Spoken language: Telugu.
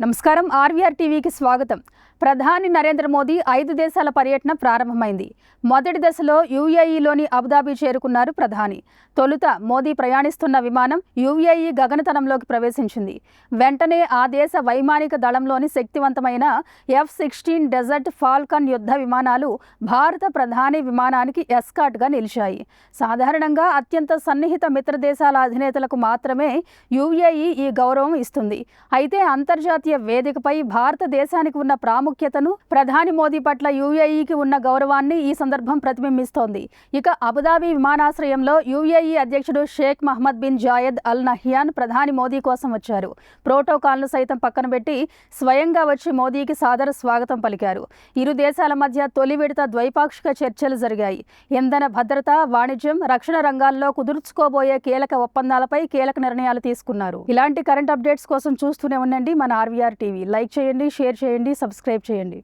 నమస్కారం ఆర్వీఆర్ టీవీకి స్వాగతం. ప్రధాని నరేంద్ర మోదీ 5 దేశాల పర్యటన ప్రారంభమైంది. మొదటి దశలో యూఏఈలోని అబుదాబి చేరుకున్నారు ప్రధాని. తొలుత మోదీ ప్రయాణిస్తున్న విమానం యూఏఈ గగనతలంలోకి ప్రవేశించింది. వెంటనే ఆ దేశ వైమానిక దళంలోని శక్తివంతమైన F-16 డెజర్ట్ ఫాల్కన్ యుద్ధ విమానాలు భారత ప్రధాని విమానానికి ఎస్కార్ట్గా నిలిచాయి. సాధారణంగా అత్యంత సన్నిహిత మిత్ర దేశాల అధినేతలకు మాత్రమే యూఏఈ ఈ గౌరవం ఇస్తుంది. అయితే అంతర్జాతీయ వేదికపై భారతదేశానికి ఉన్న ప్రాముఖ్యతను, ప్రధాని మోదీ పట్ల యూఏఈకి ఉన్న గౌరవాన్ని ఈ సందర్భం ప్రతిబింబిస్తోంది. ఇక అబుదాబి విమానాశ్రయంలో యూఏఈ అధ్యక్షుడు Sheikh Mohamed bin Zayed Al Nahyan ప్రధాని మోదీ కోసం వచ్చారు. ప్రోటోకాల్ను సైతం పక్కన పెట్టి స్వయంగా వచ్చి మోదీకి సాదర స్వాగతం పలికారు. ఇరు దేశాల మధ్య తొలి విడత ద్వైపాక్షిక చర్చలు జరిగాయి. ఇంధన భద్రత, వాణిజ్యం, రక్షణ రంగాల్లో కుదుర్చుకోబోయే కీలక ఒప్పందాలపై కీలక నిర్ణయాలు తీసుకున్నారు. ఇలాంటి కరెంట్ అప్డేట్స్ కోసం చూస్తూనే ఉండండి మన ఆర్వీఆర్ టీవీ. లైక్ చేయండి, షేర్ చేయండి, సబ్స్క్రైబ్ చేయండి.